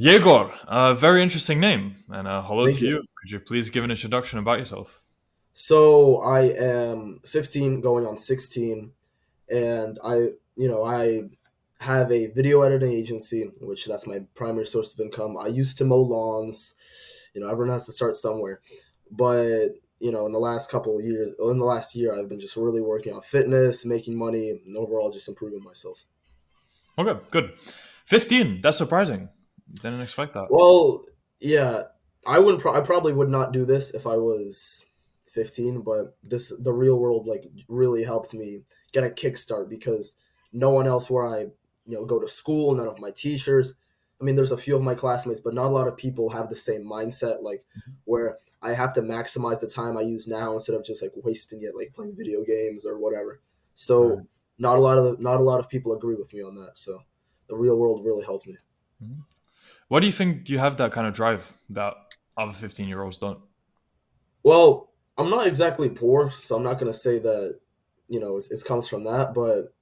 Yegor, a very interesting name, and hello Thank to you. you. Could you please give an introduction about yourself? So I am 15 going on 16 and I have a video editing agency, which that's my primary source of income. I used to mow lawns. Everyone has to start somewhere. But, in the last couple of years, in the last year, I've been just really working on fitness, making money, and overall just improving myself. Okay, good. 15, that's surprising. Didn't expect that. Well, yeah, I probably would not do this if I was 15, but the real world like really helps me get a kickstart because no one else where I go to school, none of my teachers. I mean, there's a few of my classmates, but not a lot of people have the same mindset like where I have to maximize the time I use now instead of just like wasting it like playing video games or whatever. Right. So not a lot of people agree with me on that. So the real world really helped me. Mhm. Why do you think you have that kind of drive that other 15-year-olds don't? Well, I'm not exactly poor, so I'm not going to say that, it comes from that, but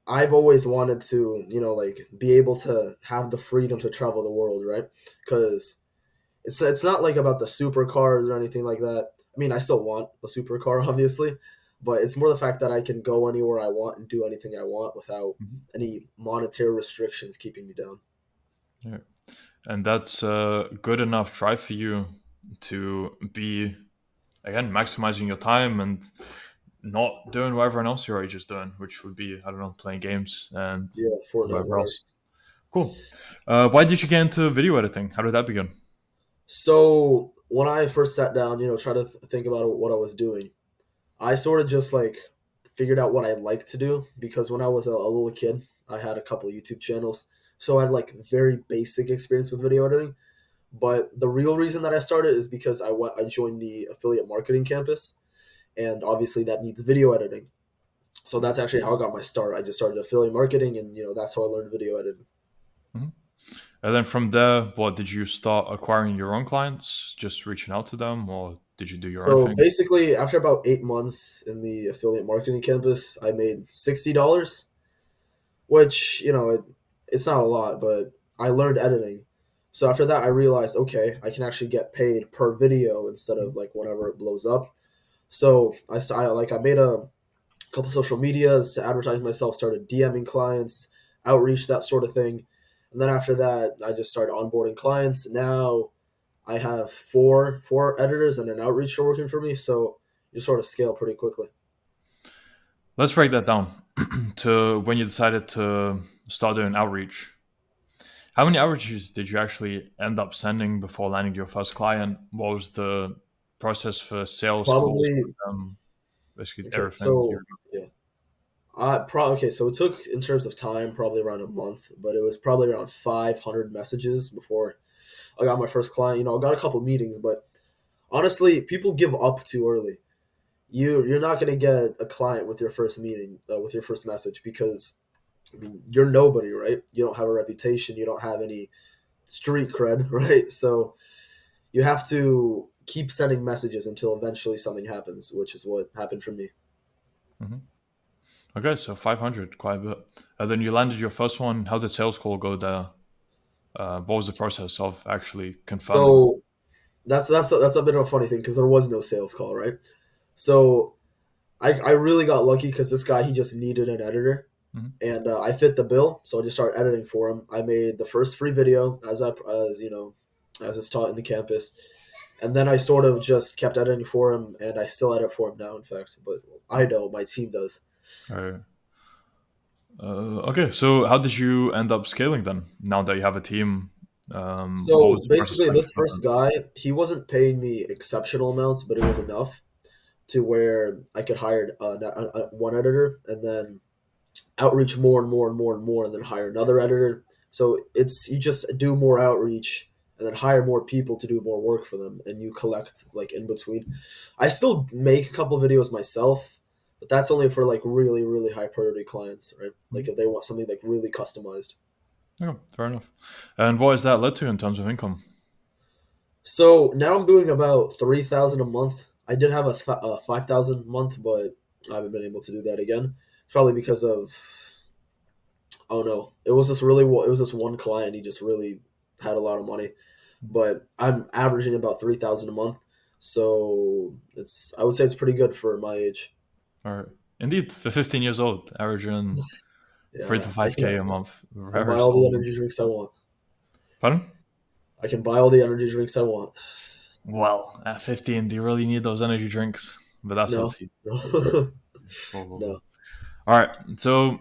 I've always wanted to, like be able to have the freedom to travel the world, right? Because it's not like about the supercars or anything like that. I mean, I still want a supercar, obviously, but it's more the fact that I can go anywhere I want and do anything I want without Mhm. any monetary restrictions keeping me down. Yeah. And that's a good enough drive for you to be, again, maximizing your time and not doing what everyone else your age is doing, which would be, I don't know, playing games and Yeah, Fortnite, whatever whatever. else. Cool. Why did you get into video editing? How did that begin? So when I first sat down, try to think about what I was doing, I sort of just like figured out what I like to do because when I was a little kid, I had a couple of YouTube channels. So I had like very basic experience with video editing. But the real reason that I started is because I joined the affiliate marketing campus, and obviously that needs video editing. So that's actually how I got my start. I just started affiliate marketing, and that's how I learned video editing. Mhm. And then from there, what did you start acquiring your own clients, just reaching out to them, or did you do your own So thing? basically, after about 8 months in the affiliate marketing campus, I made $60, which it's not a lot, but I learned editing. So after that, I realized okay, I can actually get paid per video instead of like whenever it blows up. So I made a couple social medias to advertise myself, started DMing clients, outreach, that sort of thing. And then after that, I just started onboarding clients. Now I have four editors and an outreacher working for me, so you sort of scale pretty quickly. Let's break that down to when you decided to start doing outreach. How many outreaches did you actually end up sending before landing your first client? What was the process for sales calls with Probably them? Basically okay. everything. So yeah, okay. So it took in terms of time probably around a month, but it was probably around 500 messages before I got my first client. I got a couple meetings, but honestly, people give up too early. You're not gonna get a client with your first meeting, with your first message because I mean you're nobody, right? You don't have a reputation, you don't have any street cred, right? So you have to keep sending messages until eventually something happens, which is what happened for me. Mhm. Okay, so 500, quite a bit. And then you landed your first one. How did sales call go there? What was the process of actually confirming? So that's a bit of a funny thing because there was no sales call, right? So I really got lucky because this guy he just needed an editor, Mhm. and I fit the bill, so I just started editing for him. I made the first free video as it's taught in the campus, and then I sort of just kept editing for him, and I still edit for him now, in fact. But I know my team does. Alright. Okay, so how did you end up scaling then? Now that you have a team, what So was the process basically, like this from first guy, he wasn't paying me exceptional amounts, but it was enough to where I could hire one editor and then outreach more and more and more and more, and then hire another editor. So it's you just do more outreach and then hire more people to do more work for them, and you collect like in between. I still make a couple videos myself, but that's only for like really really high priority clients, right? Like that? if they want something like really customized. Okay, fair enough. And what has that led to in terms of income? So now I'm doing about 3,000 a month. I did have a 5,000 a month, but I haven't been able to do that again. Probably because of oh no, it was this one client. He just really had a lot of money, but I'm averaging about 3,000 a month. So I would say it's pretty good for my age. Or indeed, for 15 years old, averaging three to Yeah, five k a month. I can buy Very all the solid. energy drinks I want. Pardon? I can buy all the energy drinks I want. Well, at 15, do you really need those energy drinks? But that's up No, to you. no, Whoa, whoa, no. whoa. All right. So,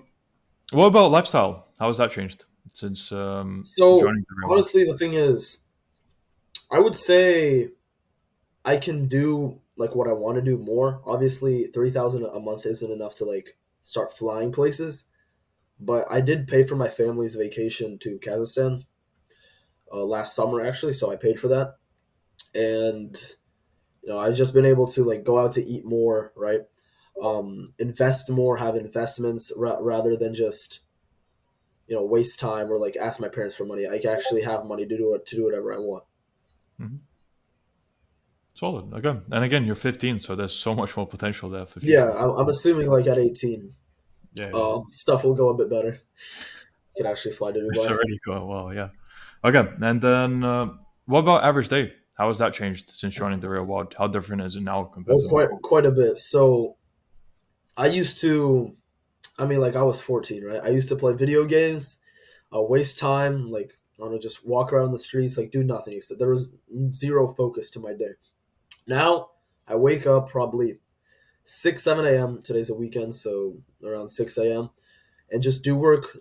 what about lifestyle? How has that changed since So joining the real world? honestly, the thing is, I would say I can do like what I want to do more. Obviously, 3,000 a month isn't enough to like start flying places, but I did pay for my family's vacation to Kazakhstan last summer actually, so I paid for that, and I've just been able to like go out to eat more, right? Invest more, have investments rather than just waste time or like ask my parents for money. I can actually have money to do it to do whatever I want. Mhm. Solid. Again, and again, you're 15, so there's so much more potential there for Yeah, future. I'm assuming like at 18, Yeah, yeah, yeah. stuff will go a bit better. Can actually fly to It's Dubai. already going well. Yeah. Okay, and then what about average day? How has that changed since joining the real world? How different is it now compared Oh, to quite before? quite a bit. So I used to, I mean, like I was 14, right? I used to play video games, waste time, like I don't know, just walk around the streets, like do nothing. Except there was zero focus to my day. Now I wake up probably 6 7 a.m. Today's a weekend, so around 6 a.m. and just do work,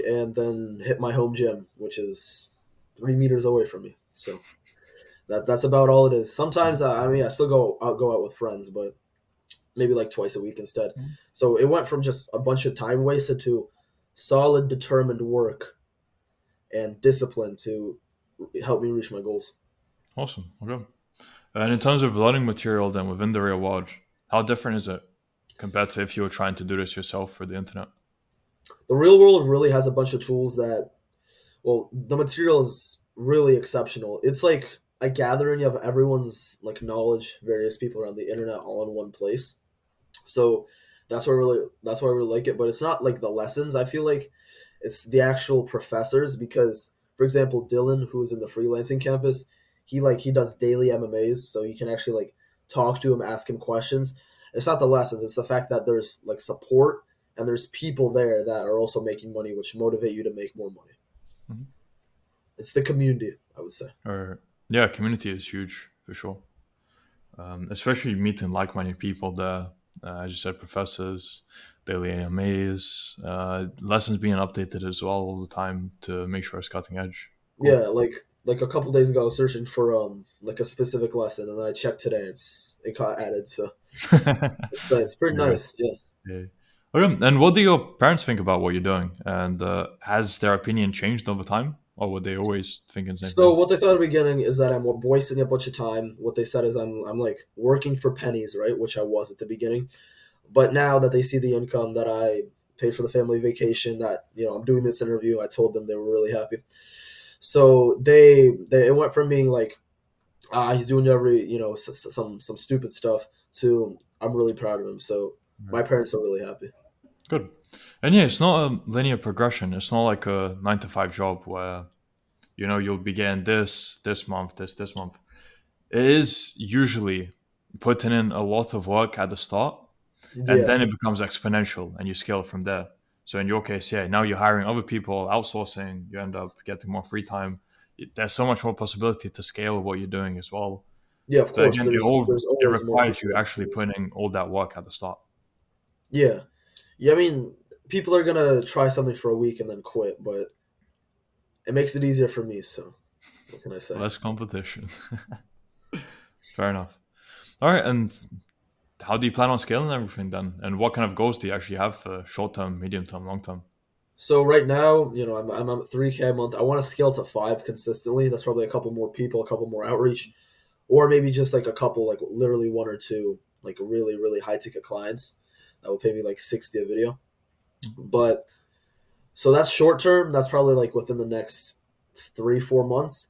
and then hit my home gym, which is 3 meters away from me. So that's about all it is. Sometimes I mean I still go out with friends, but maybe like twice a week instead. Mhm. So it went from just a bunch of time wasted to solid, determined work and discipline to help me reach my goals. Awesome. Okay. And in terms of learning material, then within the real world, how different is it compared to if you were trying to do this yourself for the internet? The real world really has a bunch of tools that, well, the material is really exceptional. It's like a gathering of everyone's like knowledge, various people around the internet all in one place. So that's why I really like it. But it's not like the lessons. I feel like it's the actual professors because, for example, Dylan, who is in the freelancing campus, he does daily MMAs, so you can actually like talk to him, ask him questions. It's not the lessons; it's the fact that there's like support and there's people there that are also making money, which motivate you to make more money. Mhm. It's the community, I would say. Or yeah, community is huge for sure. Especially meeting like-minded people there. As you said, professors, daily AMAs, lessons being updated as well all the time to make sure it's cutting edge. Cool. Yeah, like a couple days ago, I was searching for like a specific lesson, and then I checked today. It got added, so it's pretty You're right. nice. Yeah. Yeah. Okay. And what do your parents think about what you're doing? And has their opinion changed over time, or were they always thinking the same So thing? what they thought at the beginning is that I'm wasting a bunch of time. What they said is I'm like working for pennies, right? Which I was at the beginning. But now that they see the income that I paid for the family vacation, that I'm doing this interview, I told them they were really happy. So they it went from being like he's doing every some stupid stuff to I'm really proud of him. So Right. my parents are really happy. Good. And yeah, it's not a linear progression. It's not like a 9 to 5 job where you'll begin this month, this month. It is usually putting in a lot of work at the start, and Yeah, then it becomes exponential, and you scale from there. So in your case, yeah, now you're hiring other people, outsourcing. You end up getting more free time. There's so much more possibility to scale what you're doing as well. yeah. Of But course, again, there's it always more requires people you that can actually do this. putting all that work at the start. Yeah, yeah. I mean, people are gonna try something for a week and then quit, but it makes it easier for me. So what can I say? Less competition. Fair enough. All right, and how do you plan on scaling everything then? And what kind of goals do you actually have for short term, medium term, long term? So right now, I'm at 3K a month. I want to scale to 5 consistently. That's probably a couple more people, a couple more outreach, or maybe just like a couple, like literally one or two, like really really high ticket clients that will pay me like 60 a video. But so that's short term. That's probably like within the next 3 4 months.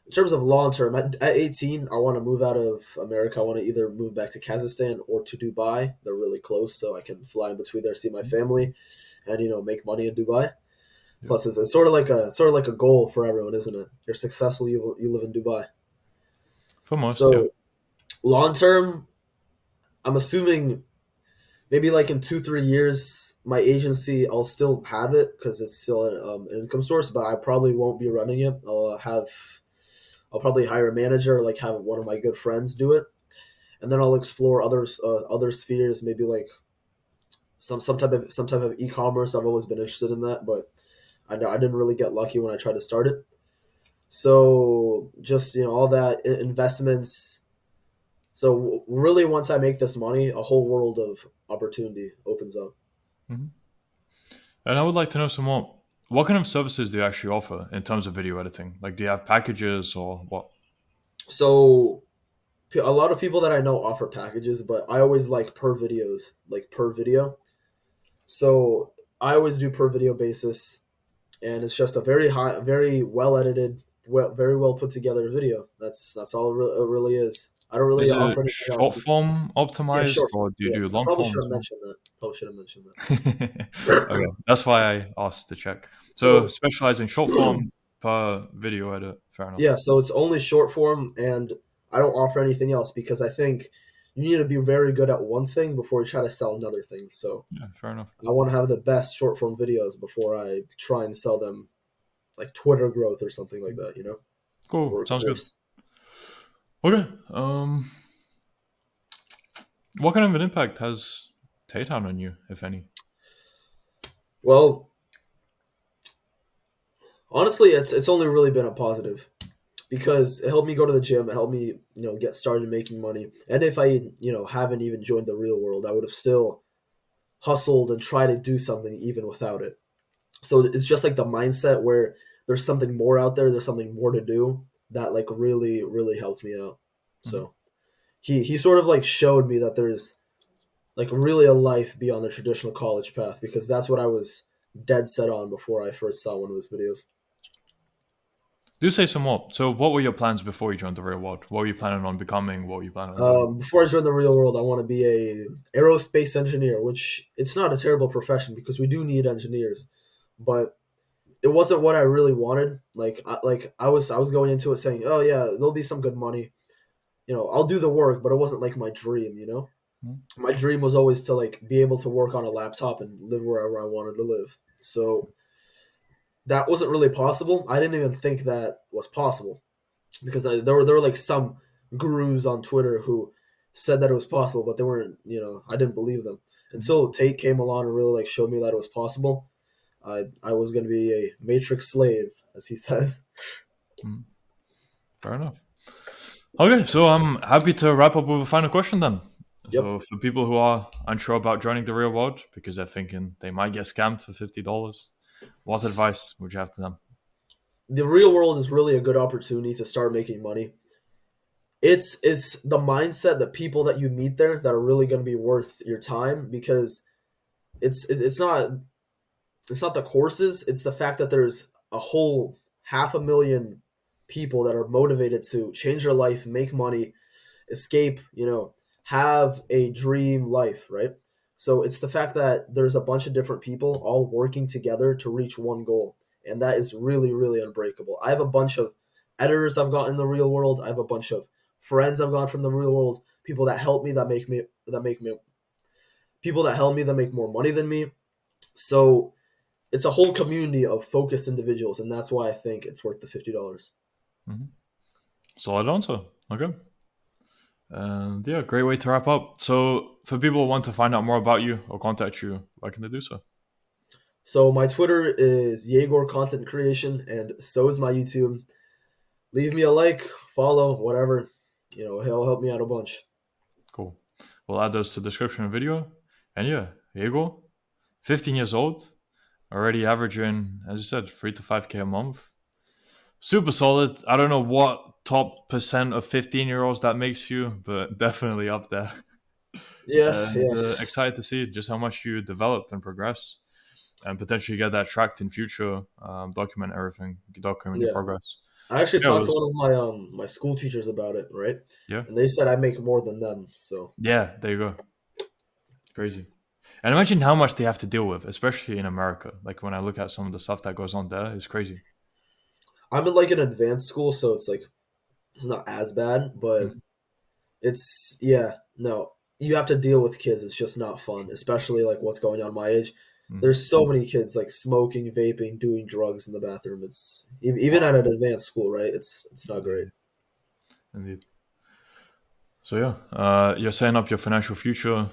In terms of long term, at 18, I want to move out of America. I want to either move back to Kazakhstan or to Dubai. They're really close, so I can fly in between there, see my family, and make money in Dubai. Yeah. Plus, it's sort of like a goal for everyone, isn't it? You're successful, you live in Dubai. For most, yeah. So long term, I'm assuming maybe like in 2 3 years, my agency I'll still have it because it's still an income source, but I probably won't be running it. I'll probably hire a manager, or like have one of my good friends do it, and then I'll explore other spheres, maybe like some type of e-commerce. I've always been interested in that, but I didn't really get lucky when I tried to start it. So just all that investments. So really, once I make this money, a whole world of opportunity opens up. Hmm. And I would like to know some more. What kind of services do you actually offer in terms of video editing? Like, do you have packages or what? So a lot of people that I know offer packages, but I always like per videos, like per video. So I always do per video basis, and it's just a very well edited, very well put together video. That's all it really is. I don't really Is it offer anything else. short form Yeah, optimized short or form. do you Yeah, do I long probably form should as have well? mentioned that. Probably should have mentioned that. Okay, that's why I asked to check. So So specialize in short form per video edit. Fair enough. yeah, so it's only short form, and I don't offer anything else because I think you need to be very good at one thing before you try to sell another thing. So Yeah, fair enough. I want to have the best short form videos before I try and sell them like Twitter growth or something like that, Cool. or Sounds good. course. Okay. What kind of an impact has Tate had on you, if any? Well, honestly, it's only really been a positive because it helped me go to the gym. It helped me, get started making money. And if I, haven't even joined the real world, I would have still hustled and tried to do something even without it. So it's just like the mindset where there's something more out there, there's something more to do that like really really helped me out. Mhm. So he sort of like showed me that there's like really a life beyond the traditional college path because that's what I was dead set on before I first saw one of his videos. Do say some more. So, what were your plans before you joined the real world? What were you planning on becoming? What were you planning on doing? Before I joined the real world, I want to be a aerospace engineer, which it's not a terrible profession because we do need engineers, but it wasn't what I really wanted. Like I was going into it saying, oh yeah, there'll be some good money. I'll do the work, but it wasn't like my dream. Mhm. My dream was always to like be able to work on a laptop and live wherever I wanted to live. So that wasn't really possible. I didn't even think that was possible because there were like some gurus on Twitter who said that it was possible, but they weren't. I didn't believe them Mhm. until Tate came along and really like showed me that it was possible. I was going to be a matrix slave, as he says. Mhm. Fair enough. Okay, so I'm happy to wrap up with a final question then. Yep. So, for people who are unsure about joining the real world because they're thinking they might get scammed for $50, what advice would you have to them? The real world is really a good opportunity to start making money. It's the mindset, the people that you meet there that are really going to be worth your time because it's not the courses, it's the fact that there's a whole 500,000 people that are motivated to change their life, make money, escape, have a dream life, right? So it's the fact that there's a bunch of different people all working together to reach one goal. And that is really, really unbreakable. I have a bunch of editors I've got in the real world. I have a bunch of friends I've got from the real world, people that help me, people that help me that make more money than me. So it's a whole community of focused individuals, and that's why I think it's worth the $50. Hmm. Solid answer. Okay. And yeah, great way to wrap up. So, for people who want to find out more about you or contact you, why can they do so? So my Twitter is Yegor Content Creation, and so is my YouTube. Leave me a like, follow, whatever. He'll help me out a bunch. Cool. We'll add those to the description of the video. And yeah, here you go. 15 years old, already averaging, as you said, 3 to 5K a month. Super solid. I don't know what top percent of 15-year-olds that makes you, but definitely up there. Yeah, And yeah, excited to see just how much you develop and progress and potentially get that tracked in future. Document everything, document your yeah. progress. I actually Yeah, it talked to was, one of my school teachers about it, right? yeah. And they said I make more than them. So Yeah, there you go. Crazy. And imagine how much they have to deal with, especially in America. Like when I look at some of the stuff that goes on there, it's crazy. I'm in like an advanced school, so it's like it's not as bad, but Mhm. it's yeah, no. You have to deal with kids. It's just not fun, especially like what's going on my age. Mhm. There's so many kids like smoking, vaping, doing drugs in the bathroom. It's even Wow. at an advanced school, right? It's not great. Indeed. Indeed. So yeah, you're setting up your financial future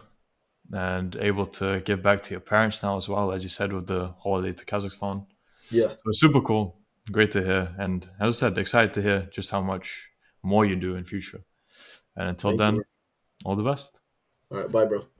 and able to give back to your parents now as well, as you said with the holiday to Kazakhstan. Yeah, So it's super cool. Great to hear. And as I said, excited to hear just how much more you do in future. And until thank you, then, bro. all the best. All right, bye, bro.